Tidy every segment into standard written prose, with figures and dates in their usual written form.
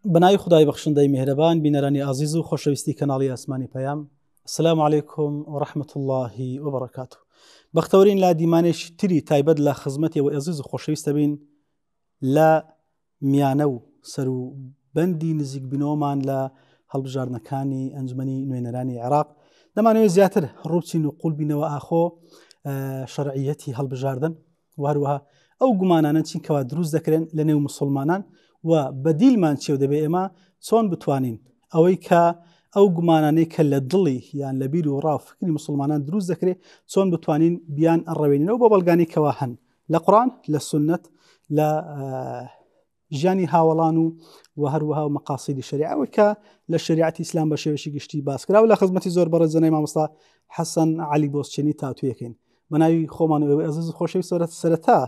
بنای خدای بەخشندەی میهرەبان بینەرانی عزیز و خۆشەویستی کەناڵی ئاسمانی پەیام، السلام علیکم ورحمة الله وبركاته. بەختەوەرین لا دیمانێکی تری تایبەت لە خزمەتیەوە عزیز و خۆشەویستە بین لە میانە و سەر و بەندی نزیک بینەوەمان لە هەڵبژاردنەکانی ئەنجومەنی نوێنەرانی عێراق. دەمانەوێت زیاتر ڕووبچین و قوڵ بینەوە ئاخۆ شەرعیەتی هەڵبژاردن و هەروەها ئەو گومانانە چین کەوا دروست دەکرێن لە نێو مسلمانان و بەدیلمان چێو دەبێ ئێمە چۆن بتوانین ئەوەی کە ئەو گومانانەی کە لە دڵی یان لە بیر و ڕاو فکری مسلمانان دروست دەکرێت چۆن بتوانین بیان ئەڕەوێنینەوە بۆ بەڵگانی کەوا هەن لە قورئان لە سونەت لە ژیانی هاوڵان و هەروەها و مەقاصیدی شەریعەوە کە لە شریعەتی ئیسلام بە شێوەیەکی گشتی باسکراوە. لە خزمەتی زۆر بەڕێزانەی مامۆستا حەسەن عەلی بۆسچێنی تاتوویەکەین. بەناوی خۆمان و عزیز و خۆشەویست سەرەتا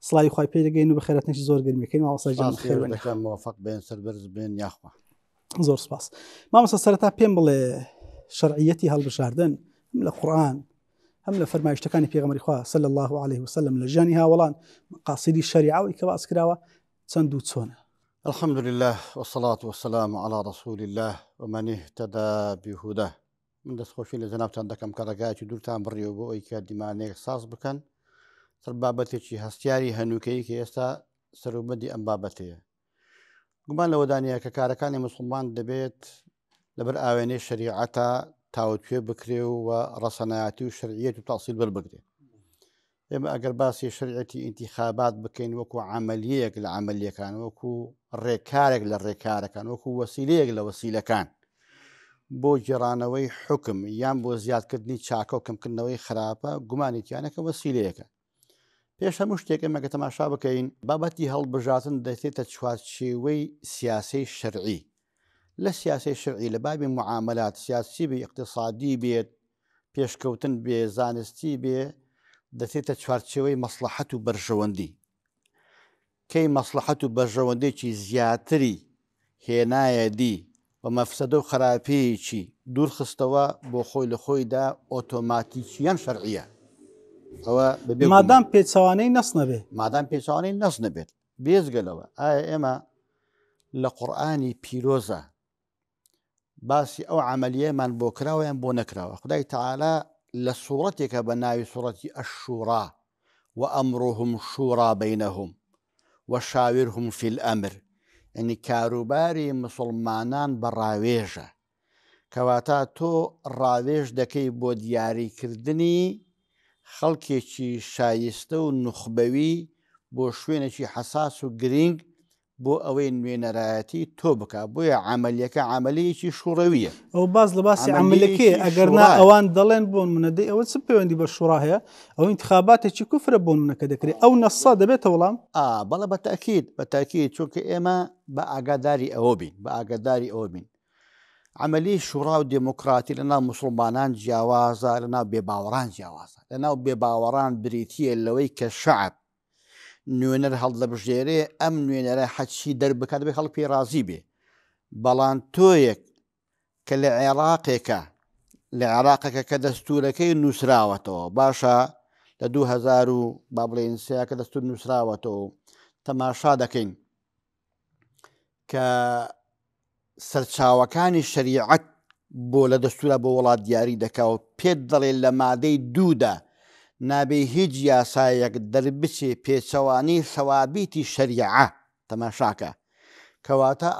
سڵای خوای پێ دەگەین و بەخێرەتنێکی زۆر گەرمیەکەین. مامۆستا جان خێر موفق بێن سەربەرز بێن یاخوا. زۆر سپاس. مامۆستا سەرەتا پێم بڵێ شەرعیەتی هەڵبژاردن هەم لە قورئان هەم لە فەرمایشتەکانی پێغەمبەری خوا صلی الله عليه وسلم لە ژیانی هاوڵان مەقاصیدی شەریعەوەی کە باس کراوە چەند و چۆنە؟ الحمد لله والصلاة والسلام على رسول الله ومن اهتدى بهداه. من دەستخۆشی لە جەنابتان دەکەم کە ڕێگایەکی دوورتان بڕیەوە بۆ ئەوی کە دیمانەیەک ساز بکەن سەر بابەتێکی هەستیاری هەنووکەیی کە ئێستا سەروبەدی ئەم بابەتەیە. گومان لەوەدانەیە کە کارەکانی موسڵمان دەبێت لەبەر ئاوێنەی شەریعەتە تاوتوێ بکرێ و ڕەسەنایەتی و شەرعیەت و تەئسیل بەربگرێ. ئێمە ئەگەر باسی شەریعەتی ئینتیخابات بکەین وەکو عەمەلیەک لە عەمەلیەکان، وەکو ڕێکارێک لە ڕێکارەکان، وەکو وەسیلەیەک لە وەسیلەکان بۆ گێڕانەوەی حکم یان بۆ زیادکردنی چاکە و کەمکردنەوەی خراپە، گومانێکیانەکە وەسیلەیەکە. پێش هەموو شتێک ئێمەکە تەماشا بکەین بابەتی هەڵبژاردن دەچێتە چوارچێوەی سیاسەی شەرعی. لە سیاسی شەرعی لە بابی معاملات سیاسی بێ، اقتصادی بێت، پێشکەوتن بێ، زانستی بێ، دەچێتە چوارچێوەی مەسلحەت و بەرژەوەندی. کەی مەسلحەت و بەرژەوەندێکی زیاتری هێنایە دی و مەفسەدە و خراپەیەکی دوورخستەوە بۆ خۆی لە خۆیدا ئۆتۆماتیکیان شەرعیە. ئەوە مادام پێچەوانەی نەس نەبێ، مادام پێچەوانەی نەس نەبێت. بێزگەلەوە ئایا ئێمە لە قورئانی پیرۆزە باسی ئەو عەمەلیەمان بۆ کراوەیان بۆ نەکراوە؟ خودای تەعالا لە سوورەتێکە بە ناوی سوورەتی ئەششوڕا وەئەمڕوهم شوڕا بەینەهم وەشاورهم فی الئەمر، یعنی کاروباری مسڵمانان بە ڕاوێژە، کەواتە تۆ ڕاوێژ دەکەی بۆ دیاریکردنی خەڵکێکی شایستە و نوخبەوی بۆ شوێنێکی حەساس و گرنگ بۆ ئەوەی نوێنەرایەتی تۆ بکە. بۆیە عەمەلیەکە عەمەلیەکی شوڕەویە. ئەو باز لە باسی عەمەلیەکەی ئەگەرنا ئەوان دەڵێن بۆن منەدەی ئەوە چ پەیوەندی بە شوڕا هەیە؟ ئەو انتخاباتێکی کوفرە بۆن منەکە دەکرێت، ئەو نەسا دەبێتە وەڵام؟ بەڵێ بەتاکید چونکە ئێمە بە ئاگاداری ئەوە بین، بە ئاگاداری ئەوە بین. عەمەلی شوڕا و دموکراتی لەناو موسڵمانان جیاوازە، لەناو بێباوەڕان جیاوازە. لەناو بێباوەڕان بریتیە لەوەی کە شەعب نوێنەر هەڵدەبژێرێ، ئەم نوێنەرە حەچی دەربکات بێ خەڵک پێی رازی بێ. بەڵام تۆیەک کە لە عێراقێکە کە دەستوورەکەی نووسراوەتەوە، باشە لە 2000 با بڵێن سەیە کە دەستور نووسراوەتەوە، تەماشا دەکەین کە سەرچاوەکانی شەریعەت بۆ لە دەستورە بۆ وڵات دیاری دەکا و پێت دەڵێن لە مادەی 2دا نابێ هیچ یاسایەک دەربچێ پێچەوانی سەوابیتی شەریعە. تەماشاکە کەواتە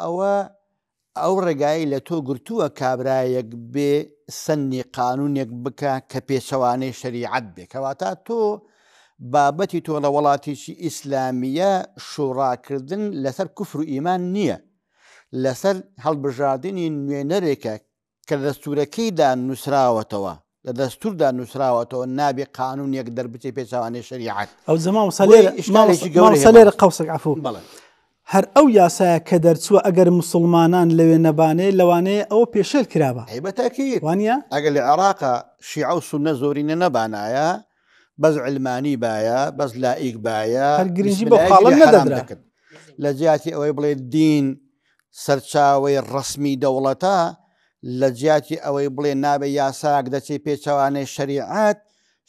ئەو ڕێگایی لە تۆ گرتووە کابرایەک بێ سەنی قانونێک بکە کە پێچەوانەی شەریعەت بێ. کەواتە تۆ بابەتی تۆ لە وڵاتێکی ئیسلامیە شوڕاکردن لەسەر کوفر و ئیمان نییە، لەسەر هەڵبژاردننی نوێنەرێکە کە دەستورەکەیدا نووسراوەتەوە، لە دەستوردا نووسراوەتەوە، نابێ قانونێک دەربچێ پێچەوانەی شەریعەت. ئەو زەمان سەلێرە قەوسێک عەفو هەر ئەو یاسایە کە دەرچووە ئەگەر مسلمانان لەوێ نەبانێ لەوانەیە ئەوە پێشێل کرابە. بەتاکید وانە ئەگەر لە عێراقا شیعە و سوننە زۆرینە نەبانایە، بەس علمانی باە، بەس لائیک باە، هەر گرنگی بە خاڵە نەدەدرا. لە جیاتی ئەوەی بڵێ دین سەرچاوەی ڕسمی دەوڵەتە، لە جیاتی ئەوەی بڵێ نابێ یاساک دەچێت پێچەوانەی شەریعەت،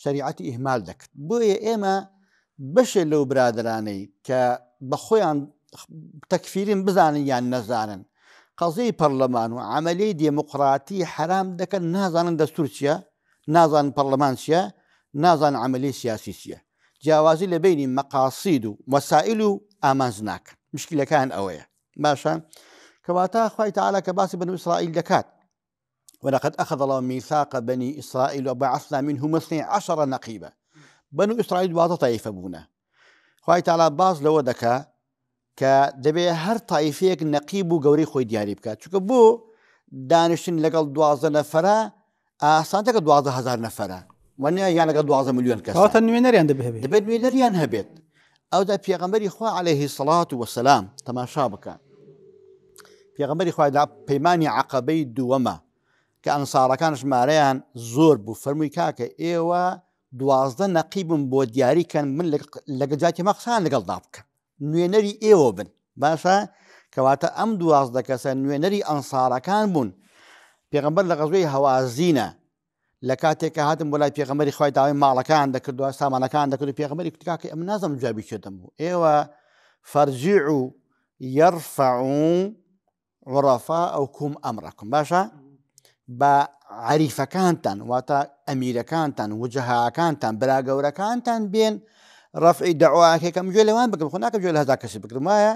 شەریعەتی ئیهمال دەکرد. بۆیە ئێمە بەشێ لەو برادرانەی کە بە خۆیان تەکفیرین بزانن یان نەزانن، قەزەی پەرلەمان و عملی دموکراتی حرام دەکەن نازانن دەستور چییە نازان پەرلەمان چییە نازان عملی سیاسی چییە جیاوازی لە بینی مەقاسید و وەسائل و ئامانج ناکەن مشکلەکان ئەوەیە باشە کەواتە خوای تەعالا کە باسی بنو ئیسرائیل دەکات ولقد أخذ الله ميثاق بني إسرائيل وبعثنا منهم 12 نقيبا بنو إسرائيل دوازە تایفە بوونە خوای تەعالا باز لەوە دەکا کە دەبێ هەر تایفەیەک نەقیب و گەورەی خۆی دیاری بکات چونکە بۆ دانیشتن لەگەڵ 12 نەفەرە ئاسانتەکە 12,000 نەفەرە وانە یان لەگەڵ 12 ملیۆن کەس کەواتە نوێنەریان دەبێت نوێنەریان هەبێت ئەودا پێغەمبەری خوا عەلەیهی السەڵات وەسەلام تەماشا بکە پێغەمبەری خوا پەیمانی عەقەبەی دووەمە کە ئەنساڕەکان ژمارەیان زۆر بوو فەرمووی کاکە ئێوە 12 نەقیبم بۆ دیاریکەن من لەگە جاتی مەقسان لەگەڵدا بکە نوێنەری ئێوە بن باشە کەواتە ئەم 12 کەسە نوێنەری ئەنساڕەکان بوون پێغەمبەر لە غەزوەی هەوازینە لە کاتێککە هاتم بۆ لای پێغەمبەری خوای داوای ماڵەکان دەکردووە سامانەکان دەکرد و پێغەمبەری کوتکاکە ئەم نازم جوابی شێتم بوو ئێوە فەرجیعوا یەرفەعوا عوڕەفاءکم ئەمرەکم باشە بە عەریفەکانتان واتە ئەمیرەکانتان وجەهاکانتان برا گەورەکانتان بێن ڕەفعی دەعواکێکم گوێ لەوان بکەم خۆ ناکەم گوێ لە هەزار کەسی بکردم وایە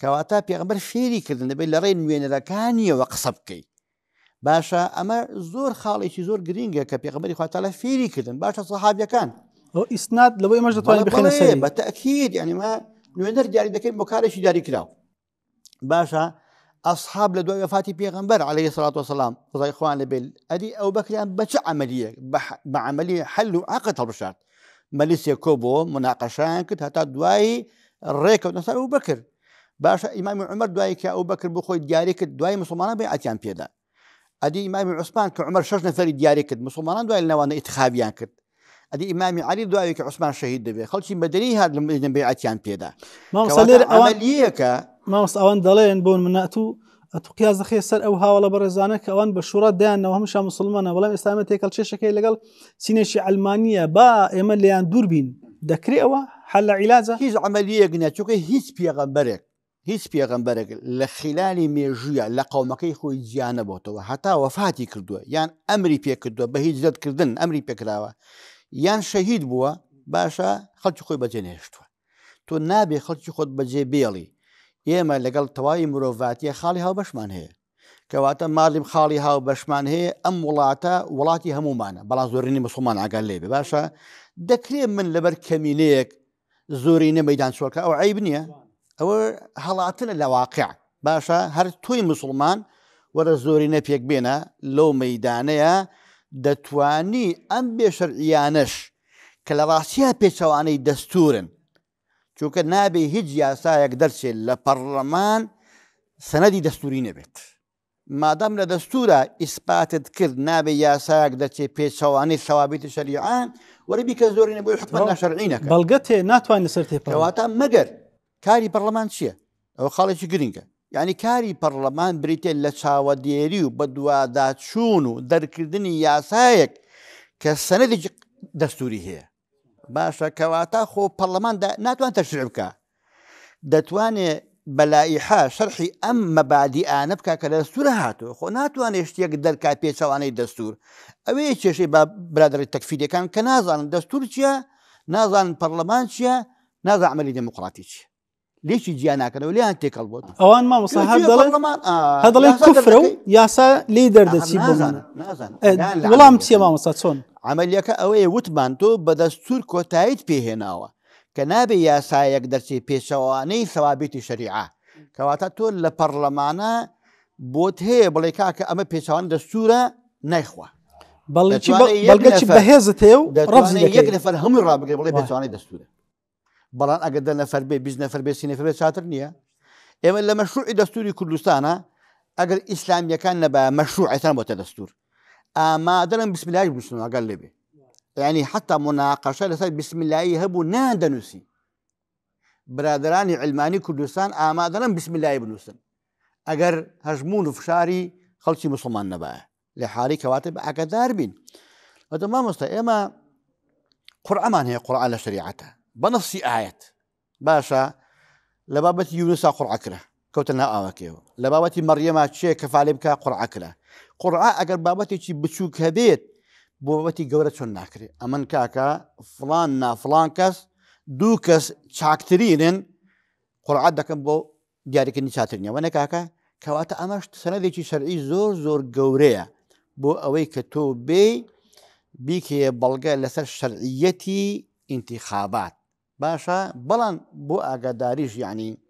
کەواتە پێغەمبەر فێری کردن دەبێت لە ڕێی نوێنەرەکانیەوە قسە بکەیت باشە ئەمە زۆر خاڵێکی زۆر گرینگە کە پێغەمبەری خوا تەعالا فێری کردن باشە سەحابیەکان ئیسناد لەوەی ئێمەش دەتوانین بخێنە سەری بەتەکید یعنی ما نوێنەر دیاری دەکەین بۆ کارێکی دیاری کراوە باشە ئەسحاب لە دوای وەفاتی پێغەمبەر عەلەیهی سەڵات وەسەلام ڕضای خوان لەبێت ئەدی ئەو بەکریان بە چ عەمەلیە بە عەمەلی حەل و عەقد هەڵبژارد مەلیسێک کۆ بۆ مناقەشەیان کرد هەتا دوایی ڕێکەوتنە سەر ئەو بەکر باشە ئیمامی عومەر دوایی کە ئەو بەکر بۆ خۆی دیاری کرد دوای مسلمانان بەیعەتیان پێدا ئەدی ئیمامی عوسمان کە عومەر 6 نەفەری دیاری کرد مسلمانان دوای لەناوانە ئیتخابیان کرد ئەدی ئیمامی عەلی دوایی کە عوسمان شەهید دەبێت خەڵکی مەدەنی هات لە بەیعەتیان پێدا ئەوەلیەکە مامۆستا ئەوان دەڵێن بۆن منەتوو ئەتو قیاز دەخێ سەر ئەو هاوڵە بەڕێزانە کە ئەوان بە شوڕە دایانەوە هەمووشان مسلمانە بەڵام ئێستا تێکەڵ چێشەکەی لەگەڵ سینێشی ئەلمانیە با ئێمە لێیان دوور بین دەکرێت ئەوە حەل لە عیلاجە هیچ عەمەلیەک نیە چونکە هیچ پێغەمبەرێک لە خلالی مێژوویە لە قەومەکەی خۆی جیانە بۆتەوە هەتا وەفاتی کردووە یان ئەمری پێکردووە بە هیجرەتکردن ئەمری پێکراوە یان شەهید بووە باشە خەڵکی خۆی بەجێ نێشتووە تۆ نابێ خەڵکی خۆت بەجێ بێڵی ئێمە لەگەڵ تەواوی مرۆڤاتیە خاڵی هاوبەشمان هەیە کەواتە ماڵیم خاڵی هاوبەشمان هەیە ئەم وڵاتە وڵاتی هەمومانە بەڵام زۆرینی مسلمان ئاگال لێبێ باشە دەکرێت من لەبەر کەمینەیەک زۆرینە مەیدان چۆڵکە ئەو عیب نییە ئەوە هەڵاتنە لە واقع باشە هەر تۆی مسلمان وەرە زۆرینە پێک بێنە لەو مەیدانەیە دەتوانی ئەم بێشەرعیانەش کە لە ڕاستیە پێچەوانەی دەستورن چونکە نابێ هیچ یاسایەک دەرچێت لە پەرلەمان سەنەدی دەستوری نەبێت مادام لە دەستورە ئیسپاتت کرد نابێ یاسایەک دەرچێت پێچەوانەی سەوابیتی شەریعان وەرەبی کە زۆرینە بۆی حکومەت ناشەرعینەکە بەڵگەتێ ناتوانین لەسەر تێپەڕین کەواتە مەگەر کاری پەرلەمان چییە ئەوە خاڵێکی گرنگە یعنی کاری پەرلەمان بریتێ لە چاوەدێری و بە دوواداچوون و دەرکردنی یاسایەک کە سەنەدێکی دەستوری هەیە باشە کەواتە خۆ پەرلەمان ناتوان تەشریع بکە دەتوانێت بەلایحە شەرحی ئەم مەبادیئانە بکە کە لە دەستورە هاتووە خۆ ناتوانێت شتێک دەرکات پێچەوانەی دەستور ئەوەیە کێشەی بە برادەری تەکفیریەکان کە نازانن دەستور چییە نازانن پەرلەمان چییە نازان عەمەلی دموکراتی چییە لێکی گیان ناکەنەوە لێیان تێکەڵ بۆت ئەوان مامۆستا هەدەڵێن کوفرە و یاسا لێی دەردەچی وەڵام چییە مامۆستا چۆن عملیەکە ئەوەیە وتمان تۆ بە دەستور کۆتاییت پێهێناوە کە نابێ یاسایەک دەرچێت پێشەوانەی سەوابیتی شەریعە کەواتە تۆ لە پەرلەمانە بۆت هەیە بڵێ کاکە ئەمە پێچەوان دەستورە نایخوا بەڵگەی بەهێزت هەیە و ڕەبزی یەک نەفەر هەمووی ڕابگرێ بڵێ پێچەوانەی دەستورە بەڵام ئەگەر 10 نەفەر بێ 20 نەفەر بێ 30 نەفەر بێ چاتر نییە ئێمە لە مەشروعی دەستوری کوردستانە ئەگەر ئیسلامیەکان نەبە مەشروعەتان بۆتە دەستور ئامادەن بسم الله بنووسن ئەگەر لێبێ یعنی حتا مناقەشە لەسەر بسم الله هەبوو نادەنووسی برادرانی علمانی کوردستان ئامادەن بسم الله بنووسن ئەگەر هەژمون و فشاری خەڵکی مسلمان نەبایە لە حاڵی کەواتە بە ئاگادار بین ئەدە مامۆستا ئێمە قورئەمان هەیە قورئان لە شەریعەتە بەنەسی ئایەت باشە لە بابەتی یونسا قورئە کرا كوتنا أوكيو لبابتي مريم شيء كفالي بك قرعة كلا قرعة أجر بابتي شي بتشوك هبيت بابتي جورة شو ناكري أمن كاكا فلان كاس دوكس شاكترين قرعة دكان بو جاري كني شاترني وانا كاكا كواتا أمشت سنة دي شرعي زور جورية بو أويك تو بيكي بلغة لسر شرعيتي انتخابات باشا بلان بو أقداريش يعني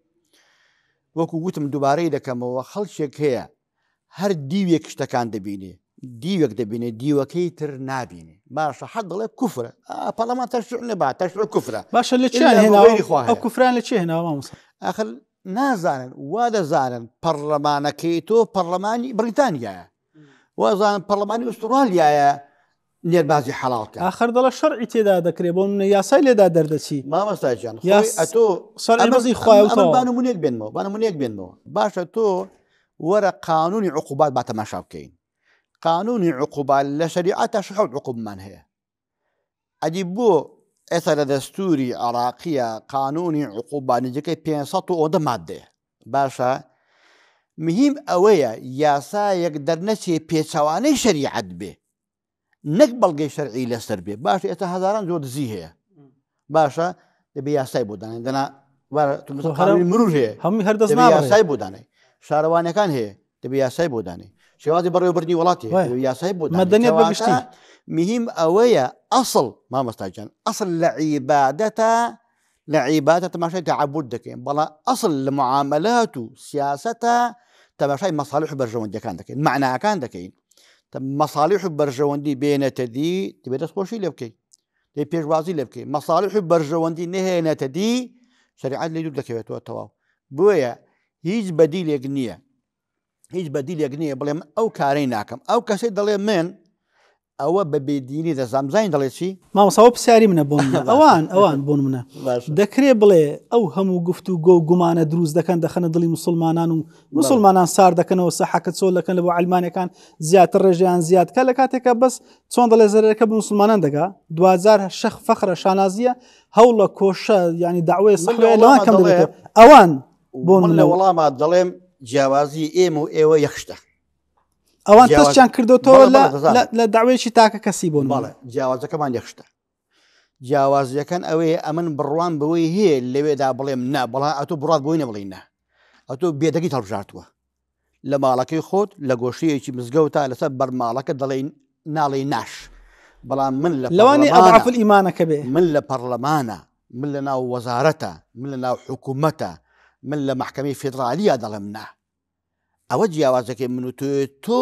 وەکو گوتم دووبارەی دەکەمەوە خەڵکێک هەیە هەر دیوێک شتەکان دەبینێ دیوێک دەبینێ دیوەکەی تر نابینێ باشە حەد دەڵێ کوفرە پەرلەمان تەشریع نەبا تەشریع کوفرە باشە لە چیان هێناوە ئەو کوفران لە چێ هێناوە مامۆستا ئاخر نازانن وا دەزانن پەرلەمانەکەی تۆ پەرلەمانی بریتانیایە وازانن پەرلەمانی ئوسترالیایە نێربازی حەڵاڵکە ئاخر دەڵە شەرعی تێدا دەکرێت بۆ منە یاسای لێدا دەردەچی مامۆستاجان ئەتۆ سەرمەزی خوایەوە بانمونێک بێنمەوە باشە تۆ وەرە قانونی عقوبات با تەماشا بکەین قانونی عقوبات لە شەریعەتە حەوت عقوبمان هەیە ئەدی بۆ ئێستا لە دەستوری عراقیە قانونی عقوبات نزیکەی 500 مادەیە باشە مهم ئەوەیە یاسایەک دەرنەچێ پێچەوانەی شەریعەت بێ نەک بەڵگەی شەرعی لەسەر بێ باشە ئێستا هەزاران زۆر دزی هەیە باشە دەبێ یاسای بۆ دانێن دەنا مرور هەیە هەمووی هەردەست یاسای بۆ دانێ شارەوانەکان هەیە دەبێ یاسای بۆ دانێ شێوازی بەڕێوەبردنی وڵاتی یاسای بۆ مەدەنیەت بەگشتی مهم ئەوەیە ئەسڵ مامۆستاجان ئەسڵ لە عیبادەتە تەماشای تەعەبود دەکەین بەڵام ئەسڵ لە معاملات و سیاسەتە تەماشای مەصالح و بەرژەوەندیەکان دەکەین معناکان دەکەین مەصالح و بەرژەوەندی بێنێتە دی دەبێت دەستخۆشی لێ بکەیت دەی پێشوازی لێ بکەیت مەصالح و بەرژەوەندی نەهێنێتە دی شەریعەت لێ دوور دەکەوێتەوە تەواو بۆیە هیچ بەدیلێک نییە بڵێم ئەو کارەی ناکەم ئەو کەسەی دەڵێ من ئەوە بە بێدینی دەزانزانین دەڵێ چی مامۆستا پرسیاری منە بۆ ئەوان بۆن منە دەکرێت بڵێ ئەو هەموو گفتو گۆ و گومانە دروست دەکەن دەخەنە دڵی مسلمانان و مسلمانان سار دەکەنەوە سەحەکە چۆل دەکەن لە بۆ عیلمانەکان زیاتر ڕێژیان زیادکە لە کاتێکە بەس چۆن دەڵێ زەرەکە بە مسلمانان دەگا 2000 شەخ فەخرە شانازیە هەوڵە کۆشە ینی داوای سەحوێ لەوان کەم دەبێت ئەوان بۆ من لە وەڵامات دەڵێم جیاوازی ئێمە و ئێوە یەخشتە ئەوان تەستیان کردوتەوە لە داوایکی تاکە کەسی بۆن باڵێ جیاوازەکەمان یەخشتە جیاوازیەکان ئەوەیە ئەمن بڕوان بەوەی هەیە لەوێدا بڵێم نا بەڵام ئەتۆ بڕات بۆی نەبڵین نا ئەتۆ بێدەگی هەڵبژارتووە لە ماڵەکەی خۆت لە گۆشەیەکی مزگەوتە لەسەر بەرماڵەکە دەڵێن ناڵی ناش بەڵام من لەوانی ئەضعف الئیمانەکە بێ من لە پەرلەمانە من لە ناو وەزارەتە من لە ناو حکوومەتە من لە محکەمەی فێدرالیە دەڵێم نا ئەوە جیاوازەکەی من و تۆ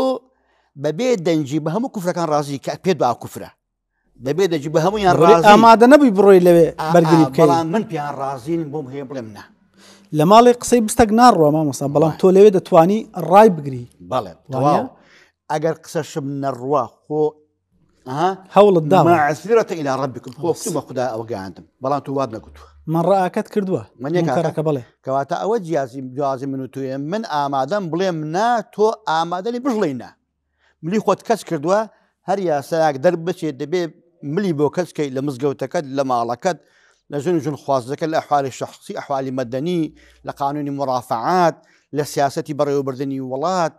بەبێ دەنجی بە هەموو کوفرەکان ڕازی کە پێت با کوفرە دەبێت دەجی بە هەمویان ڕازی ئامادە نەبووی بڕۆی لەوێ بەرگری بکەیت بەڵام من پیان ڕازین بۆم هەیە بڵێم نا لە ماڵی قسەی بستەک ناڕوە مامۆستا بەڵام تۆ لەوێ دەتوانی ڕای بگری بەڵێ تەواو ئەگەر قسەشم نەڕوە خۆ هەوڵت دا معسیرەتە إلى ربكم خۆ فتومە خدا ئەوە گەیاندم بەڵام تۆ وات نەگوتووە من ڕائەکەت کردووە منێکەکە بڵێ کەواتە ئەوە جیازی من و توێ من ئامادەم بڵێم نا تۆ ئامادەنی بژڵێنە ملی خۆت کەس کردووە هەر یاسایەک دەربچێت دەبێ ملی بۆ کەسکەی لە مزگەوتەکەت لە ماڵەکەت لە ژن خوازەکە لە ئەحوالی شەخصی ئەحوالی مەدەنی لە قانونی مرافعات لە سیاسەتی بەڕێوەبردننی وڵات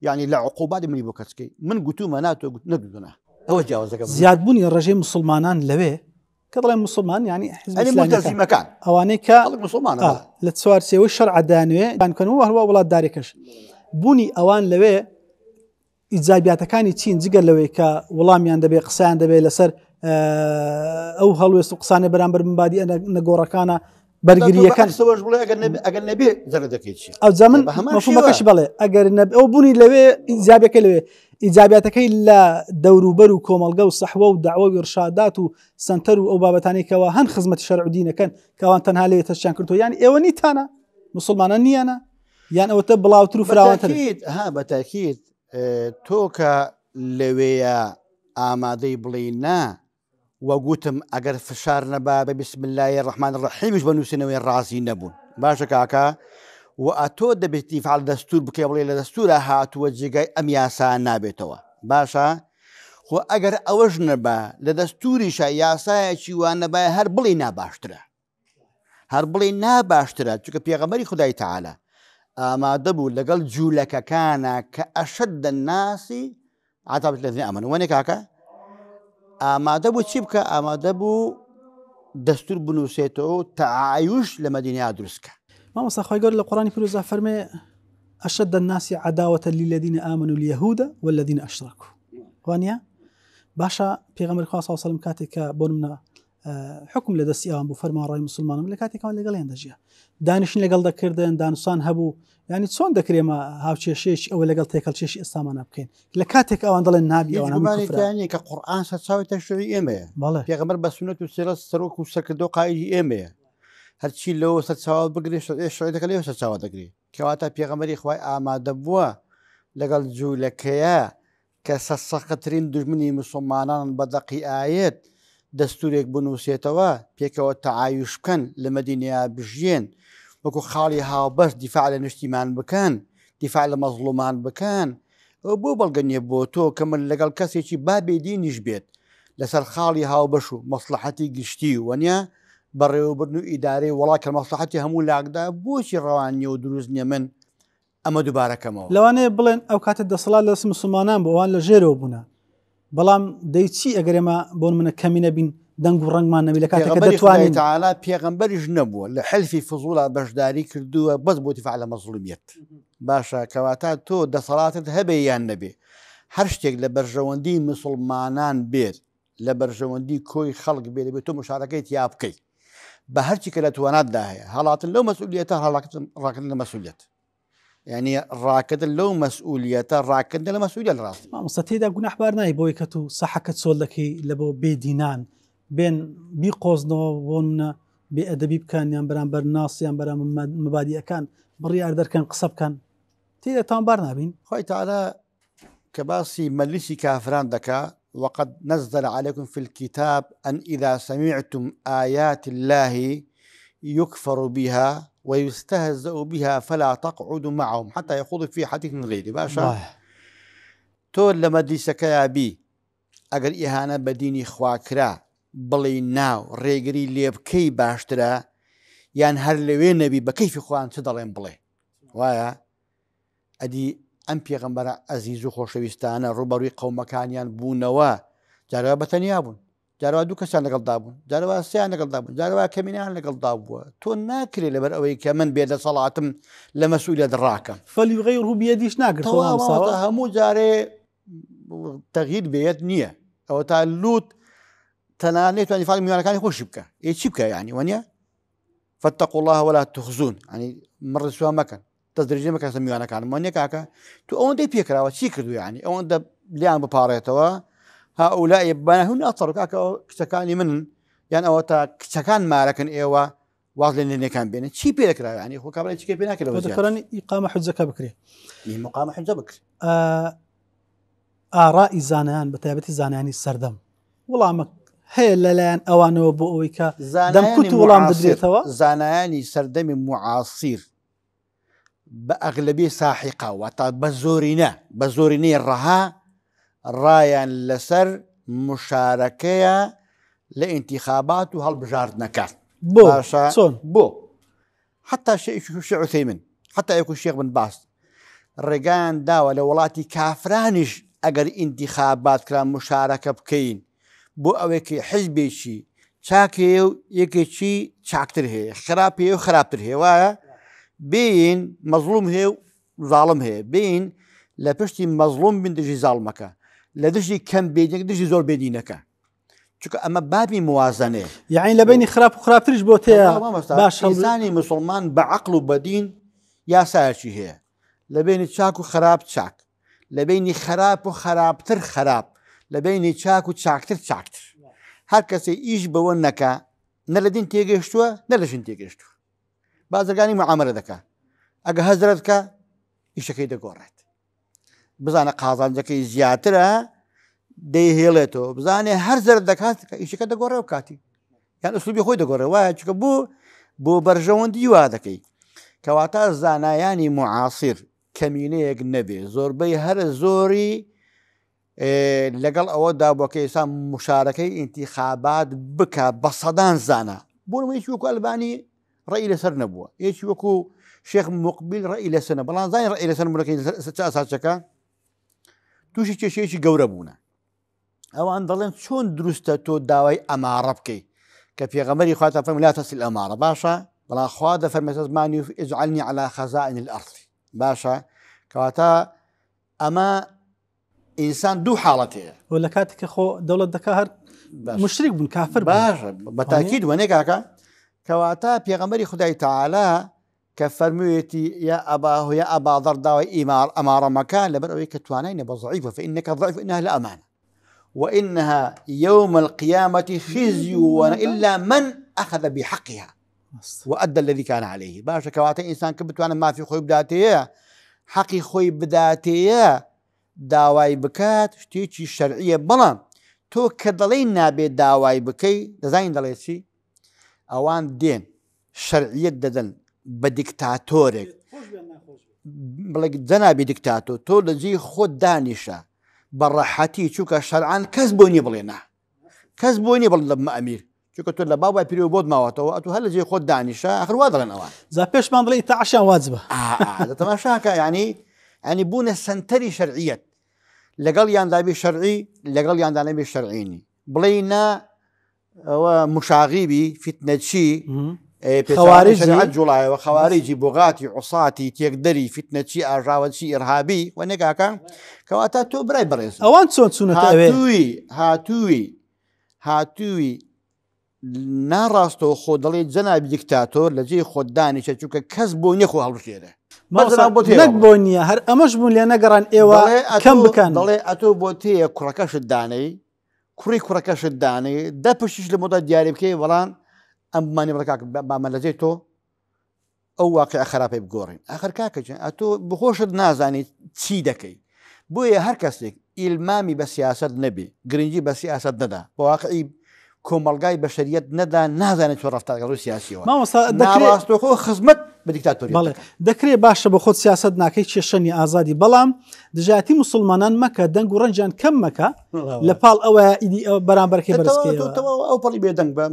یعنی لە عقوباتی منی بۆ کەسکەی من گوتومە ناتۆ نەدونا ئەوە جیاوازەکە زیادبوونی ڕێژەی مسلمانان لەوێ کە دەڵێن مسلمان ینی متەزیمەکان ئەوانەی کە مسلمان لە چوارچێوەی شەرع دانوێ بانکەنەوە هەروە وڵات دارێکەش بوونی ئەوان لەوێ ئیجابیاتەکانی چین جگەر لەوەی کە وەڵامیان دەبێت قسەیان دەبێت لەسەر ئەو هەڵوێست و قسانە بەرامبەر منبادی نەگۆڕەکانە بەرگریەکان ئەگەر نەبێ زەرە دەکەیت ئەو زەمن مەفهومەکەش بڵێ ئەگەر ئەو بوونی لەوێ ئیجابەکە لەوێ ئیجابیاتەکەی لە دەوروبەر و کۆمەلگە و سەحوە و داوە و ڕشادات و سنتەر و ئەو بابەتانێکەوە هەن خزمەتی شەرع و دینەکەن کەوان تەنها لەوێ تەشیان کردو یان ئێوە نیتانە مسلمانە نیانە یان ئەوەتە بڵاوتر و فراوانتر بەتاکید تۆ کە لەوەیە ئامادەی بڵێ نا وەگوتم ئەگەر فشار نەبا بە بسم الله الرحمن الرحیمش بەنووسینەوەی ڕازی نەبوون باشە کاکە و ئەتۆ دەبێتی فعال دەستور بکەی بڵێ لە دەستورە هاتووە جێگای ئەم یاسا نابێتەوە باشە خۆ ئەگەر ئەوەش نەبا لە دەستوریشە یاسایەکی وان نەبایە هەر بڵێ ناباشترە هەر بڵێ ناباشترە چونکە پێغەمبەری خودای تەعالە ئامادە بوو لەگەڵ جوولەکەکانە کە ئەشەد الناس عذاب الذين آمنوا وەنێ کاکە ئامادە بوو چی بکە ئامادە بوو دەستور بنووسێتەوە و تەعایش لە مەدینەیە دروستکە. مامۆستا خۆی گەورە لە قورآنی پیرۆزە فەرمێ أشد الناس عداوة للذين آمنوا اليهود والذين أشركوا وانيا باشا پیغمبر خدا صلی الله علیه و سلم کاتێک بۆنمە حکم لە دەستی ئەوان بوو فەرمانڕەوای مسلمانم لە کاتێکەوە لەگەڵیان دەژیا دانیشتن لەگەڵ دەکردن دانوسان هەبوو ینی چۆن دەکرێمە هاوچێشێکی ئەوە لەگەڵ تێکەڵچێشی ئێستامانە بکەین لە کاتێک ئەوان دەڵێن نابی ئەوانانی کە قورئان سەرچاوی تەشریعی ئێمەیە پێغەمبەر بە سنەت و سیرەت سەرۆک و سەرکردەوە قایدی ئێمەیە هەرچی لەوە سەرچاوە بگرێت شریعەتەکە لەوە سەرچاوە دەگرێت کەواتە پێغەمبەری خوای ئامادە بووە لەگەڵ جوولەکەیە کە سەرسەختترین دوژمنی مسلمانان بە دەقی ئایەت دەستورێک بنووسێتەوە پێکەوە تەعایش بکەن لە مەدینەیە بژێن وەکو خاڵی هاوبەش دیفاع لە نیشتیمان بکەن دیفاع لە مەزڵومان بکەن ئەو بۆ بەڵگەنیە بۆ تۆ کە من لەگەڵ کەسێکی بابێدینیش بێت لەسەر خاڵی هاوبەش و مەسلحەتی گشتی وەنیە بەڕێوەبردن و ئیدارەی وڵات کە مەسلحەتی هەموو لاکدا بۆچی ڕەوان نییە و دروست نییە من ئەمە دووبارەکەمەوە لەوانەیە بڵێن ئەو کاتە دەسەڵات لەس مسلمانان بۆ ئەوان لە ژێرەوە بوونە بەڵام دەیچی ئەگەر ئێمە بۆن منە کەمی نەبین دەنگ و ڕەنگمان نەبی لە کاتێکە دەتوانین تەعالا پێغەمبەریش نەبووە لە حەلفی فزوڵا بەشداری کردووە بەس بۆ دیفاع لە مەزڵومیەت باشە کەواتە تۆ دەسەڵاتت هەبێ یان نەبێ هەر شتێک لە بەرژەوەندی مسلمانان بێت لە بەرژەوەندی کۆی خەڵک بێت دەبێت تۆ مشارەکەیت یا بکەیت بە هەرچی کە لە تواناتدا هەیە هەڵاتن لەو مەسئولیەتە ڕاکردن لە مەسئولیەت یعنی ڕاکردن لەو مەسئولیەتە ڕاکردن لە مەسئولیەت ڕاستی مامۆستا تێدا گوناحبار نای بۆی کە تو سەحەکەت سۆڵ دەکەی لە بۆ بێدینان بێن بیقۆزنەوە بۆ منە بێئەدەبی بکەن یان بەرامبەر ناسیان بەرام مەبادیەکان بڕیار دەرکەن قسە بکەن تێدا تاوانبار نابین خۆی تەعالا کە باسی مەجلیسی کافران دەکا وقد نزل عليكم في الكتاب أن إذا سمعتم آيات الله يكفر بها ويستهزأ بها فلا تقعدوا معهم حتى يخوضوا في حديث غيره باشا تو لما ديسك يا بي أجر إهانة بديني خواكرا بلي ناو ريجري ليبكي باشترا يعني هر لوين نبي بكيف خوان تدلين بلي وايا أدي ئەم پێغەمبەرە ئەزیز و خۆشەویستانە ڕوبەڕووی قەومەکانیان بوونەوە جارەوە بەتەنیا بوون جارەوە دوو کەسیان لەگەڵدا بوون جارەوە سیان لەگەڵدا بوون جارەوە کەمینیان لەگەڵدا بووە تۆ ناکرێت لەبەر ئەوەی کە من بێدەسەڵاتم لە مەسئولیەت ڕاکەم فەلیغەیڕ بێدیش ناگرێت هەموو جارێ تەغییر بێت نییە ئەوە تا لووت تەنانێت توانی فاڵی میوانەکانی خۆشی بکە چی بکە یعنی وەنیە فاتقوا الله ولا تخزون ینی مڕ سووا مەکەن تەزدرێژێ مەکەن میوانەکان وەنیە کاکە تو ئەوەندەی پێکراوە چی کردو یعنی ئەوەندە لیان بپارێتەوە هؤلاء بەنهون ئەتەڕ کاکە کچەکانی من یان ئەوە تا کچەکان مارەکەن ئێوە واز لە نێنەکان بێنن چی پێ دەکراوە ینی خۆ کابرای چی پێ ناکرێت دەکەڕانی ئیقامە حوجەکە بکرێ مقامە حوجە بکرێ ئاڕائی زانایان بە تایبەتی زانایانی سەردەم وەڵامە هەیە لەلایەن ئەوانەوە بۆ ئەوەی کە دەمکوت وەڵام بدرێتەوە زانایانی سەردەمی معاسیر بە ئەغلبی ساحقا واتە بە زۆرینەی ڕەها ڕایان لەسەر مشارەکەیە لە ئینتیخابات و هەڵبژاردنەکان بۆ حتا شێخ عوثەیمین حتا یەکو شێخ بن باس ڕێگەیان داوە لە وڵاتی کافرانیش ئەگەر ئینتیخابات کرا مشارەکە بکەین بۆ ئەوەیەکی حیزبێکی چاکێ و یەکێکی چاکتر هەیە خراپێ و خراپتر هەیە وایە بین مەزڵوم هەیە و زاڵم هەیە بین لە پشتی مەزڵوم بین دژی زاڵمەکە لە دژی کەم بێدینەکە دژی زۆر بێدینەکە چونکە ئەمە بابی موازنەیە یعنی لە بینی خراپ و خراپترش بۆ تەیە باش ئینسانی مسلمان بە عەقڵ و بەدین یاسایەکی هەیە لە بینی چاک و خراپ چاک لە بینی خراپ و خراپتر خراپ لە بینی چاک و چاکتر چاکتر هەر کەسێ ئیش بەوە نەکا نە لە دین تێگەشتووە نە لە ژن تێگەشتووە بازرگانی معاملە دەکات ئەگە هەزرت کە ئیشەکەی دەگۆڕێت بزانە قازانجەکەی زیاترە دەیهێڵێتەوە بزانێ هەر زەرت دەکات ئیشەکە دەگۆڕێ و کاتی یان ئوسلوبی خۆی دەگۆڕێ وایە چکە بۆ بەرژەوەندی وا دەکەی کەواتە زانایانی معاسیر کەمینەیەک نەبێ زۆربەی هەر زۆری لەگەڵ ئەوەدا بۆکە ئێستا مشارەکەی ئینتیخابات بکە بە سەدان زانە بۆ نمونەیەکی وەکو ئەلبانی ڕێی لەسەر نەبووە یەکی وەکو شێخ مقبیل ڕێی لەسەر نە بەڵام زانانی ڕێی لەسەر بوونەکەی چ ئاساسەکە تووشی کێشەیەکی گەورە بوونە ئەوان دەڵێن چۆن دروستە تۆ داوای ئەمارە بکەیت کە پێغەمبەری خوا فەرمووی لا تەصل ئەمارە باشە بەڵام خوا دەفەرمێتە زمانی اجعلنی على خزائن الأرض باشە کەواتە ئەمە ئینسان دوو حاڵەت هەیە و لە کاتێککە خۆ دەوڵەت دەکا هەر مشتێک بوون کافر باشە بەتاکید وەنێ کاکە کەواتە پێغەمبەری خودای تەعالا کە فەرموویەتی یا ئەباه یا ئەباذەر داوای ئەمارە مەکە لەبەر ئەوەی کە توانای نەبە ضعیفە فإنك ضعيف وإنها لأمانة وإنها يوم القيامة خزي إلا من أخذ بحقها وأدى الذي كان عليه باشا كواتي إنسان كبتوانا ما في خوي بداتيه حقي خوي بداتيه داواي بكات شتيتي الشرعية بلان تو كدلين نابي داواي بكي دزاين دليتي أوان دين شرعية ددن بديكتاتورك بلك جنابي ديكتاتور تو لجي خود دانشة بەڕەحەتی چووکە شەرعان کەس بۆنی بڵێنا کەس بۆنی بڵ لە ئەمیر چووکە تۆ لە بابای پیرۆ بۆت ماوەتەوە ئەتو هەر لە جێ خۆت دانیشە ئاخر وا دەڵێن ئەوان زا پێشمان بڵێ تەعاشیان واجبە تەماشاکە ینی بوونە سنتەری شەرعیەت لەگەڵ یاندابی شەرعی لەگەڵ یاندانەبی شەرعینی بڵێنا ئەوە مشاغیبی فتنەچی خوارج جوڵایەوە خەواریجی بۆغاتی عوساتی تێکدەری فتنەچی ئاژاوەچی ئێرهابی و نێگاکە کەواتە تۆ برای بەڕێز ئەوان چۆن چوونەتەوێ هاتووی ناڕاستەوە خۆ دەڵێ جەنابی دیکتاتۆر لە جێی خۆت دانیشە چووکە کەس بۆ نەخۆ هەڵبژێرە نەک بۆ نییە هەر ئەمەش بوون لێ نەگەڕان ئێوە کەم بکەن دەڵێ ئەتۆ بۆ تەیە کوڕەکەشت دانەی کوڕی کوڕەکەشت دانەی دە پشتیش لە مۆدا دیاری بکەی وەڵام ئەم بمانی بڕکاک بامە لەجێ تۆ ئەو واقع خراپەی بگۆڕین ئاخر کاکەچ ئەتۆ بخۆشت نازانی چی دەکەی بۆیە هەر کەسێک ئیلمامی بە سیاست نەبێ گرنگی بە سیاست نەدا بە واقعی کۆمەلگای بەشەریەت نەدا نازانێت چۆ ڕەفتارگەڕ و سیاسیەوە ناڕاستەوە خزمەت بە دیکتاتۆری بەڵێ دەکرێت باشە بە خۆت سیاست ناکەی کێشەنی ئازادی بەڵام دژاتی مسلمانان مەکە دەنگ و ڕەنجیان کەم مەکە لە پاڵ ئەوە ئیدی بەرامبەرکەی بەرزکەوە ئەو پەڵی بێدەنگ بە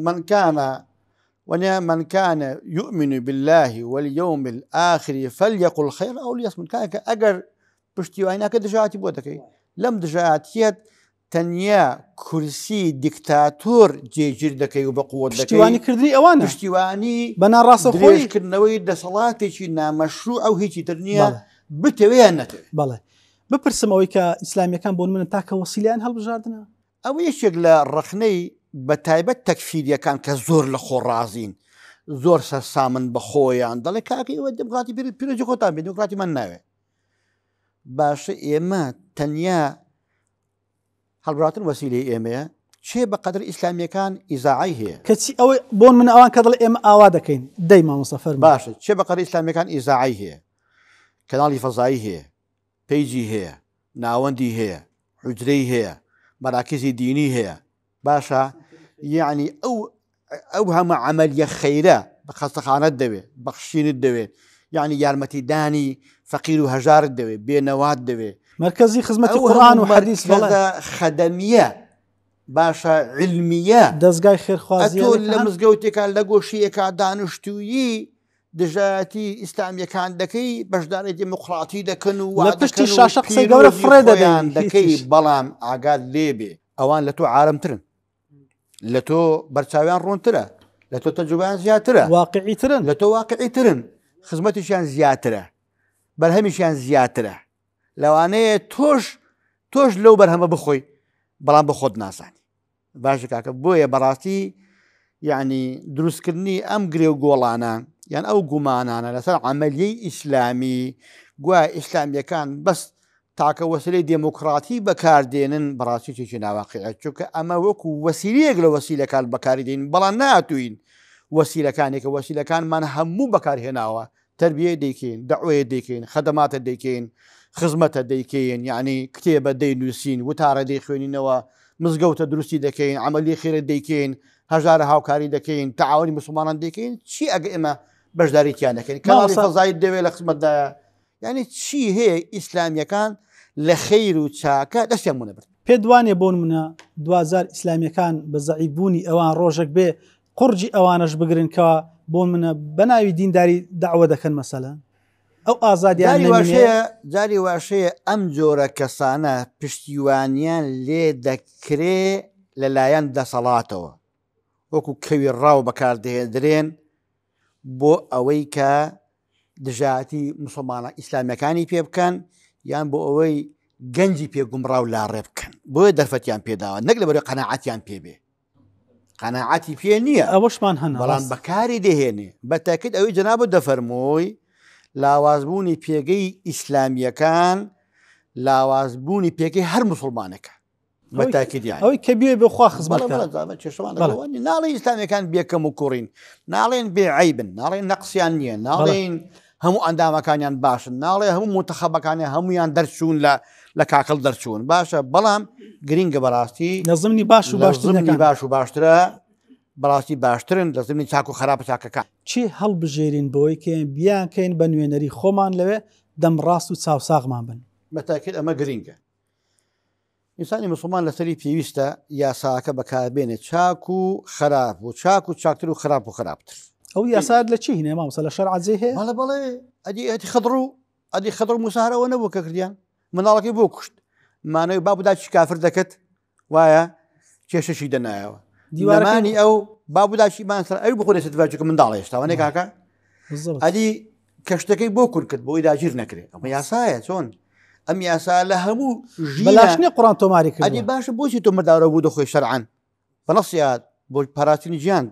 من كان يؤمن بالله واليوم الآخر فليقل خير أو ليصمت كاكا أجر پشتیوانی ناکە دژاتی بۆ دەکەی لەم دژاتیەت تەنیا کورسی دیکتاتۆر جێگیر دەکەی و بە قووەت پشتیوانیکردنی ئەوانە پشتیوانی بە ناڕاستە خۆیکردنەوەی دەسەڵاتێکی نامەشروع ئەو هیچی تر نییە بتەوەیان نەتەوێت بەڵێ بپرسم ئەوەی کە ئیسلامیەکان بۆن منن تاکە وەسیلیان هەڵبژاردنە ئەو یەکێک لە ڕخنەی بە تایبەت تەکفیریەکان کە زۆر لە خۆ ڕازین زۆر سەرسامن بە خۆیان دەڵێ کاکەی ئەوە دموکراتی پیرۆجی خۆتان بێ دموکراتی من ناوێ باشە ئێمە تەنیا هەڵبژاردن وەسیلەی ئێمەیە چێ بە قەدر ئیسلامیەکان ئیزاعی هەیە کەچی ئەوەی بۆن من ئەوان کە دڵێ ئێمە ئاوا دەکەین دەی مامۆستەفەر باشە چێ بە قەدر ئیسلامیەکان ئیزاعی هەیە کەناڵی فەزایی هەیە پەیجی هەیە ناوەندی هەیە حوجرەی هەیە مەراکزی دینی هەیە باشە یعنی ئەو هەمە عەمەلیە خەیرە بە خەستەخانەت دەوێت بەخشینت دەوێت یعنی یارمەتیدانی فەقیر و هەژارت دەوێت بێنەوات دەوێت مرکزی خزمەتی قورئان و حەدیث خەدەمیە باشە علمیە دەستگای خێرخوازی ئەتۆ لە مزگەوتێکان لە گۆشیەکە دانیشتوویی دژایەتی ئیسلامیەکان دەکەی بەشداری دموکراتی دەکەن و لە پشتی شاشە قسەی گەورە فڕێ دەکەی بەڵام ئاگات لێبێ ئەوان لە تۆ عارمترن لە تۆ بەرچاویان ڕوونترە لە تۆ تەجوبیان زیاترە واقعیترن لە تۆ واقعیترن خزمەتیشیان زیاترە بەرهەمیشیان زیاترە لەوانەیە تۆش لەو بەرهەمە بخۆی بەڵام بە خۆت ناسانی باشە کاکە بۆیە بەڕاستی یعنی دروستکردنی ئەم گرێ و گۆڵانە یان ئەو گومانانە لەسەر عەمەلیەی ئیسلامی گوای ئیسلامیەکان بەس تاکە وەسیلەی دموکراتی بەکاردێنن بەڕاستی چێکی ناواقعە چونکە ئەمە وەکو وەسیلەیەک لە وەسیلەکان بەکاردێن بەڵام ناتوین وەسیلەکانێکە وەسیلەکانمان هەموو بەکارهێناوە تربیە دەیکەین دەعوەیە دەیکەین خەدەماتە دەیکەین خزمەتە دەیکەین یعنی کتێبە دەینووسین وتارە دەیخوێنینەوە مزگەوتە دروستی دەکەین عەمەلی خێرە دەیکەین هەژارە هاوکاری دەکەین تەعاونی مسلمانان دەکەین چی ئەگە ئێمە بەشداریتیان دەکەین کەناڵی فەزایی دەوێت لە خزمەتدایە یعنی چی هەیە ئیسلامیەکان لە خەیر و چاکە دەستیان بوونە برد پێ دوانێ بۆن منە 2000 ئیسلامیەکان بە زەعیبوونی ئەوان ڕۆژێک بێ قورجی ئەوانەش بگرن کە بۆ منە بەناوی دینداری داوا دەکەن مەسەلەن ئەو ئازادیان جاری واشەیە ئەم جۆرە کەسانە پشتیوانیان لێ دەکرێ لەلایەن دەسەڵاتەوە وەکو کەوی ڕاو بەکاردەهێنرێن بۆ ئەوەی کە دژاتی مسلمانە ئیسلامیەکانی پێ بکەن یان بۆ ئەوەی گەنجی پێگومڕاو لاڕێ بکەن بۆیە دەرفەتیان پێداوە نەک لەبەرەوەی قەناعەتیان پێبێ قەناعەتی پێ نییە ئەوەشمان هەن بەڵام بەکاری دەهێنێ بە تاکید ئەوەی جەنابەت دەفەرمۆی لاوازبوونی پێگەی ئیسلامیەکان لاوازبوونی پێگەی هەر مسلمانەکە بە تاکیدیان ئەوەی کە بێ بخوا خزمەتکە ناڵێن ئیسلامیەکان بێکەم و کوڕین ناڵێن بێعیبن ناڵێن نەقسیان نییە ناڵێن هەموو ئەندامەکانیان باشن ناڵێ هەموو متەخەبەکانی هەمویان دەرچوون لە کاکەڵ دەرچوون باشە بەڵام گرینگە بەڕاستی نەزمنی باش و باشترنی باش و باشترە بەڕاستی باشترن لە زمینی چاک و خراپە چاکەکان چی هەڵبژێرین بۆی کە بیانکەین بە نوێنەری خۆمان لەوێ دەم ڕاست و چاوساغمان بن بەتاکید ئەمە گرینگە ئینسانی مسلمان لەسەری پێویستە یاساکە بەکاربێنێت چاک و خراپ و چاک و چاکتر و خراپ و خراپتر ئەو یاسات لە چی هینێ مامۆستا لە شەرع عەزێ هەیە بەڵێ ئەدی خەدڕ موساهرەوە نەبوو کە کردیان مناڵەکەی بۆ کوشت مانەوەی بابوداچی کافر دەکەت وایە کێشەشی دەنایەوە دیوارەکانی ئەو بابوداچی ماسەر ئەوی بخۆێت دوواچکە منداڵە هێشتاوانێ کاکە ئەدی کەشتەکەی بۆ کورد کرد بۆی داگیر نەکرێت ئەمە یاسایە چۆن ئەم یاسا لە هەموو بەلاشنی قوڕان تۆماری کرد ئەدی باشە بۆچی تۆ مرداڕە بوو دەخۆی شەرعەن بەنەسیات بۆ پاراچنی ژیان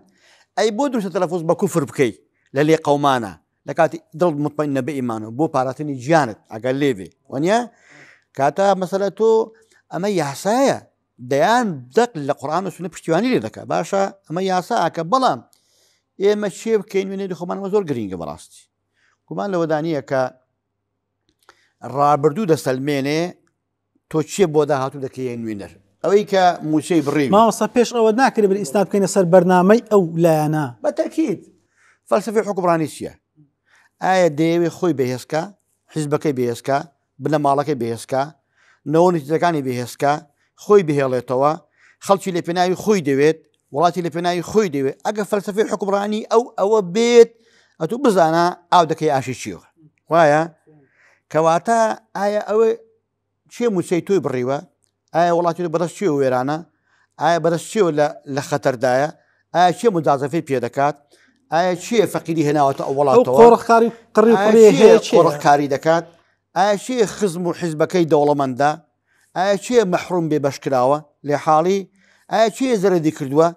ئەی بۆ دروستە تەلەفۆز بە کوفر بکەیت لە لێ قەومانە لە کاتی دڵ مطمئنە بە ئیمانەوە بۆ پاراتنی گیانت ئەگەر لێوێ وەنیە کاتە مەسەلە تۆ ئەمە یاسایە دەیان دەق لە قورئان و سونە پشتیوانی لێ دەکات باشە ئەمە یاساکە بەڵام ئێمە چێ بکەین وێنەری خۆمانەوە زۆر گرینگە بەڕاستی گومان لەوەدانیە کە ڕابردوو دەسەلمێنێ تۆ چیە بۆ داهاتوو دەکەی نوێنەر ئەوەی کە موچەی بڕی ماوەستا پێش ئەوە ناکرێت بن ئیسناد بکەینە سەر بەرنامەی ئەو لایەنە بەتەکید فەلسفەی حوکمڕانی چییە ئایا دەیەوێ خۆی بەهێزکە حیزبەکەی بەهێزکە بنەماڵەکەی بەهێزکە نەوەنیتەکانی بەهێزکە خۆی بهێڵێتەوە خەڵکی لە پێناوی خۆی دەوێت وڵاتی لە پێناوی خۆی دەوێت ئەگە فەلسفەی حوکمڕانی ئەوە بێت ئەتوو بزانە ئاو دەکەی ئاشی چیوە وایە کەواتە ئایا ئەوە چێ موچەی تۆی بڕیوە ئایا وڵاتی بەدەست چێ وێرانە ئایا بەدەست چێوە لە خەتەردایە ئایا چێ مجازەفەی پێ دەکات ئایا چێ فەقیری هێناوەتە ئەو وڵاتەوە قۆڕەخکاری دەکات ئایا چێ خزم و حیزبەکەی دەوڵەمەندە ئایا چێ مەحروم بێ بەشکراوە لێ حاڵی ئایا چێ زەرەدی کردووە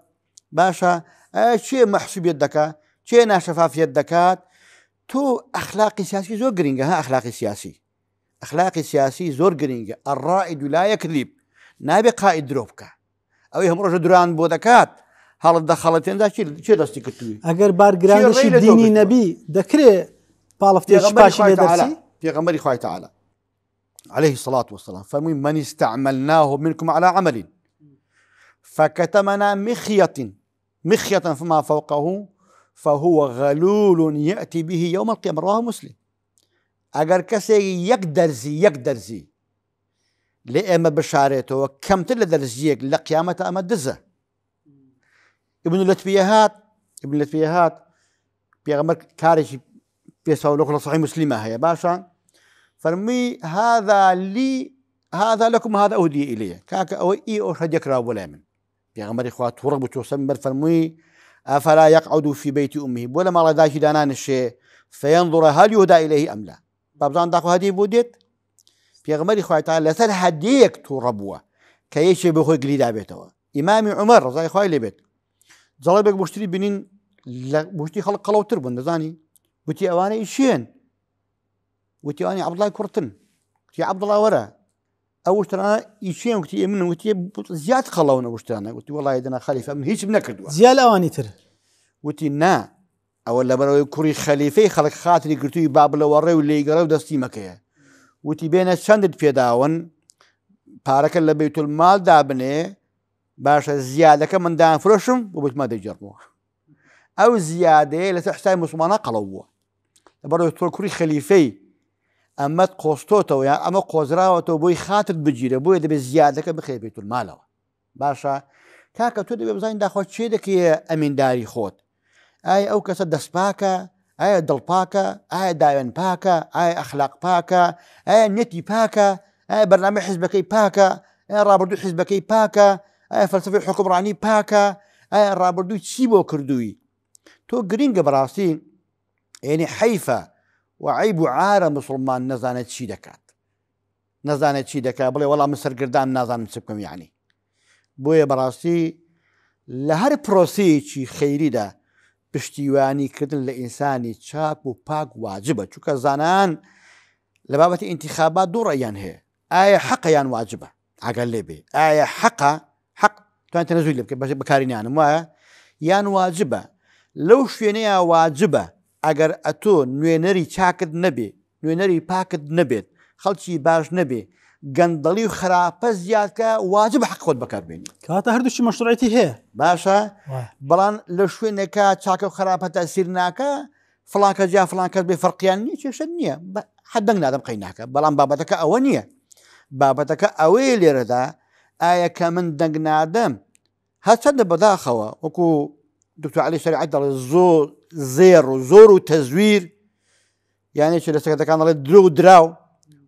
باشە ئایا چێ مەحسوبیت دەکات چێ ناشەفافیت دەکات تۆ ئەخلاقی سیاسی زۆر گرنگە ها ئەخلاقی سیاسی زۆر گرنگە الرائد لا يكذب نابێ قائد درۆ بکە ئەوەی هەموو ڕۆژە دران بۆ دەکات هەڵت دەخەڵەتێندا چێ دەستی کردووی ئەگەر بارگرانشی دینی نەبی دەکرێت پاڵفتێکی باشی لێ دەرسی پێغەمبەری خوای تەعالی عليه الصلاة والسلام فرمي من استعملناه منكم على عمل فكتمنا مخية فما فوقه فهو غلول يأتي به يوم القيامة رواه مسلم ئەگەر کەسێک یەک دەرزی لێ ئێمە بشارێتەوە کەمتر لە دەرزیەک لە قیامەتە ئەمە دزە ابن لەتفیە هات پێغەمبەر کارێکی پێساو لە صحیح مسلمە هەیە باشە فەرمی هذا لكم هذا أهدي إليه كاكا أو أو هديك رابولا من بيغمر إخوات تورق بتوسم فرمي أفلا يقعد في بيت أمه ولا ما رضاش دانان الشيء فينظر هل يهدى إليه أم لا بابزان داخو هدي بوديت بيغمر إخوات تعالى لسر هديك توربوا كيش بخوي قليدا بيتوا إمام عمر رضي إخوات اللي بيت ظلبك بشتري بنين بشتري خلق قلو تربون نزاني بتي أواني إشين وتي أنا عبد الله كرتن وتي عبد الله ورا أوش ترى يشين وتي منه وتي زيادة خلاونا وش ترى وتي والله يدنا خليفة من هيش بنكردوا زيادة أواني ترى وتي نا أول لما كوري خليفة خلق خاطري قرتوي باب لوري واللي يقرأ ودستي مكيا وتي بين شندد في داون بارك الله بيت المال دابنه باش زيادة كمان دان فرشم وبيت ما تجربوه أو زيادة لتحتاج مسلمانا قلوه برضو تقول كوري خليفة أما قوستوتو يعني أما قوزراوتو بوي خاطر بجيره بوي دبي زيادة كبخير بيت المال باشا کاکە تۆ دەبێ بزانین داخوا چێ دەکەیە ئەمینداری خۆت ئایا ئەو کەسە دەست پاکە ئایا دڵ پاکە ئایا داوێن پاکە ئایا ئەخلاق پاکە ئایا نێتی پاکە ئایا بەرنامە حیزبەکەی پاکە ئایا ڕابردووی حیزبەکەی پاکە ئایا فەلسفەی حکومڕانی پاکە ئایا ڕابردووی چی بۆ کردووی تۆ گرینگە بەڕاستی یعنی حەیفە و عیب و عارە مسلمان نەزانێت چی دەکات نەزانێت چی دەکات بڵێ وەڵام من سەرگردان نازانم چ بکەم یعنی بۆیە بەڕاستی لە هەر پرۆسەیەکی خەیریدا پشتیوانیکردن لە ئینسانی چاک و پاک واجبە چونکە زانان لە بابەتی ئینتیخابات دوو ڕێیان هەیە ئایا حەقە یان واجبە ئەگەر لێ بێ ئایا حەقە حەق توانێت تەنەزوی لێ بکەیت بەکارینیانم وایە یان واجبە لەو شوێنەیە واجبە ئەگەر ئەتۆ نوێنەری چاکت نەبێ نوێنەری پاکت نەبێت خەڵکی باش نەبێ گەندەڵی و خراپە زیادکە واجب حەق خۆت بەکاربێنی کاتە هەردووشی مەشروعەتی هەیە باشە بەڵام لە شوێنێکە چاکە و خراپە تەسیر ناکە فڵانکە جا فڵانکەس بێ فەرقیان نییە کێشە نییە حەدەنگ نادەم قەی ناکە بەڵام بابەتەکە ئەوە نییە بابەتەکە ئەوەیە لێرەدا ئایا کە من دەنگ نادەم هەرچەندە بەداخەوە وەکو دکتۆر عەلی شەریعەت دەڵێ زۆر زێر و زۆر و تەزویر یانێ چ لە سەکەتەکان دەڵێت درۆ و دراو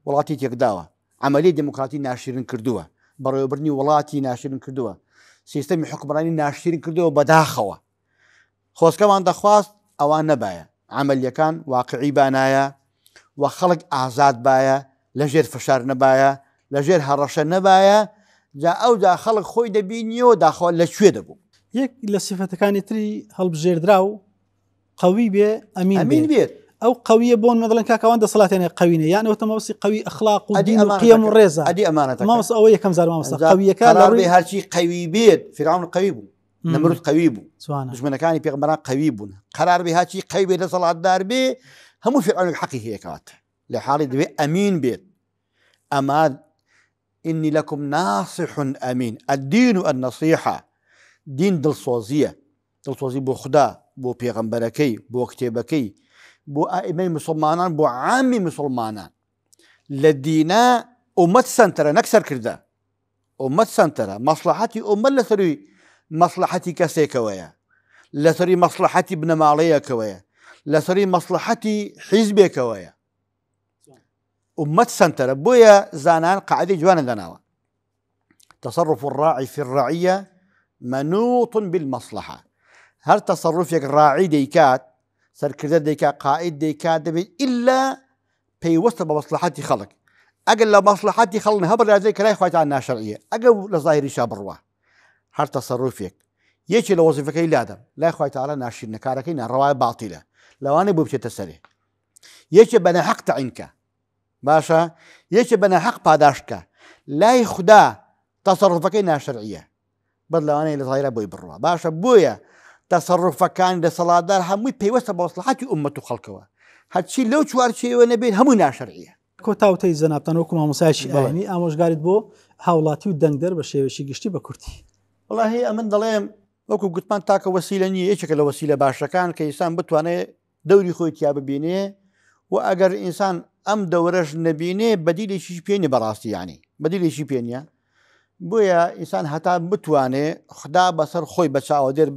وڵاتی تێکداوە عملی دموکراتی ناشرین کردووە بەڕێوەبردننی وڵاتی ناشرین کردووە سیستەمی حکومڕانی ناشرین کردووە بەداخەوە خۆزکەمان دەخواست ئەوان نەبایە عملیەکان واقعی بانایە و خەڵک ئازاد باە لەژێر فشار نەبایە لەژێر هەڕەشە نەبایە جا ئەوجا خەڵک خۆی دەبینیەوە داخەوە لەکوێ دەبوو یەک لە سیفەتەکانی تری هەڵبژێردرا و قەوی بێ ئەمین بێت ئەو قویە بۆن مەدڵەن کاکەوان دەسەڵاتێنێ قوینە یانەوە تەمەوەسی قوی ئەخلاق و دین و قیەم و ڕێزە ئەدی ئەمانەتە مامۆستا ئەوە یەکەم زار مامۆستا قویەکە لەڕووی هەرچی قەوی بێت فیرعون قەوی بوو نەمرود قەوی بوو جوانە دژمنەکانی پێغەمبەران قەوی بوون قەرار بێ هەرچی قەوی بێت دەسەڵاتدار بێ هەموو فیرعونێک حەقی هەیە کەواتە لە حاڵی دەبێ ئەمین بێت ئەما إني لكم ناصح أمين الدين النصيحة دين دڵسۆزیە دڵسۆزی بۆ خوددا بۆ پێغەمبەرەکەی بۆ کتێبەکەی بۆ ئائیمەی مسلمانان بۆ عامی مسلمانان لە دینە ئومەت سەنتەرە نەک سەرکردە ئومەت سەنتەرە مەسلحەتی ئومەت لەسەروی مەسلحەتی کەسێکەوەیە لەسەری مەسلحەتی بنەماڵەیەکەوەیە لەسەری مەسلحەتی حیزبێکەوەیە ئومەت سەنتەرە بۆیە زانان قاعدەی جوانە دەناوە تصرف الراعي في الرعية منوط بالمصلحة هەر تصرفێک ڕاعی دەیکات سەرکردە دەیکات قائد دەیکات دەبێت ئیلا پەیوەستە بە مەسلحەتی خەڵک ئەگەر لە مەسلحەتی خەڵک هەبڕ لازەی کەلای خۆی تعالی ناشەرعیە ئەگەر لە ظاهریشا بڕوە هەر تصرفێک یەکی لە وەزیفەکەی لادەم لای خۆی تعالی ناشرینە کارەکەی ناڕەوای باتیلە لەوانەیە بۆ بچێتە سەرێ یەکێ بە نەحەق تەعینکە باشە یەکێ بە نەحەق پاداشکە لای خوددا تصرفەکەی ناشەرعیە بەد لەوانەیە لە ظاهرە بۆی بڕوە باشە بۆیە تصرفەکان دەسەڵاتدار هەمووی پەیوەستە بە مەسلحەتی ئومەت و خەڵکەوە هەرچی لەو چوارچێوە نەبێت هەموو ناشەرعیە کۆتاوتەی زەنابتان وەکو مامۆسایەکی ئاینی ئامۆژگاریت بۆ هاوڵاتی و دەنگدەر بە شێوەیەکی گشتی بە کورتی وەڵاهی ئەمن دەڵێم وەکو گوتمان تاکە وەسیلە نییە یەکێکە لە وەسیلە باشەکان کە ئینسان بتوانێت دەوری خۆی تیا ببینێ و ئەگەر ئینسان ئەم دەورەش نەبینێ بەدیلێکی پێنی بەڕاستی یانی بەدیلێکی پێنیە بۆیە ئینسان هەتا بتوانێ خدا بەسەر خۆی بە چاوەدێر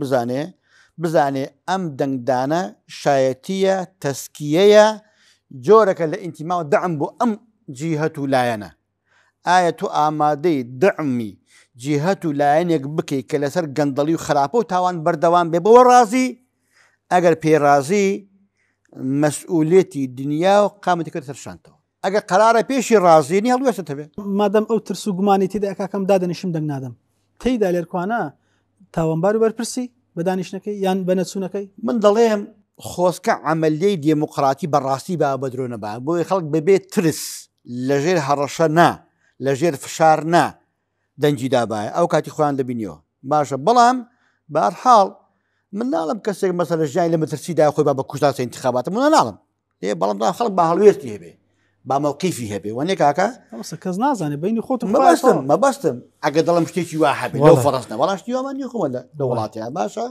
بزانێ ئەم دەنگدانە شایەتیە تەسکیەیە جۆرەکە لە ئینتیما و دەعم بۆ ئەم جیهەت و لایەنە ئایا تۆ ئامادەی دەعمی جیهەت و لایەنێک بکەیت کە لەسەر گەندەڵی و خراپە و تاوان بەردەوام بێ بەوە ڕازی ئەگەر پێڕازی مەسئولێتی دنیا و قامەتی کرد سەرشانتەوە ئەگەر قەرارە پێشی ڕازیێنی هەڵوێستە بێت مادەم ئەو ترس و گومانی تێدا کاکەم دادەنیشم دەنگ نادەم تێیدا لێرکوانە تاوانبار و بەرپرسی بە دانیشتەکەی یان بە نەچوونەکەی من دەڵێم خۆزکە عملیەی دێموقراتی بەڕاستی با بەدرۆ نەبا بۆی خەڵک ببێت ترس لەژێر هەڕەشە نا لەژێر فشار نا دەنجی دابایە ئەو کاتی خۆیان دەبینیەوە باشە بەڵام بەهەرحاڵ من ناڵم کەسێک مەسەلە ژیانی لە مەترسیدا خۆی با بە کوژدار انتخاباتە من ناڵم بەڵام خەڵک با هەڵوێستی هەبێ با مەوقیفی هەبێ وانێ کاکە کەس نازانێ بینی خۆت مەبەستم ئەگە دەڵم شتێکی وا هەبێ لەو فەڕستنە وەڵام شتی وامانی خۆمە لە وڵاتیان باشە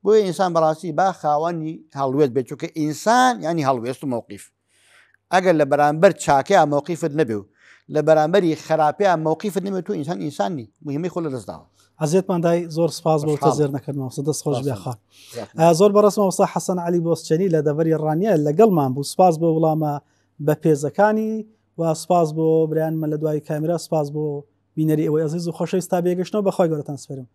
بۆیە ئینسان بەڕاستی با خاوەنی هەڵوێست بێت چونکە ئینسان ینی هەڵوێست و مەوقیف ئەگەر لە بەرامبەر چاکەیە مەوقیفت نەبێ و لە بەرامبەری خراپەیە مەوقیفت نەبێت تو ئینسان ئینسانی مهمەی خۆ لە دەستداوە عزیێتماندای زۆر سپاس بۆ تەزێر نەکردنەوە دەست خۆش بێخوا زۆر بەڕستمە وسا حەسەن علی بۆستچەنی لە دەڤەری ڕانیە لەگەڵمان بوو سپاس بۆ وڵامە بە پێزەکانی و سپاس بۆ برایانمە لە دوای کامرا سپاس بۆ بینەری ئەوەی عزیز و خۆشەویست تا بێگەشتنەوە بەخوای گەورەتان سپێرم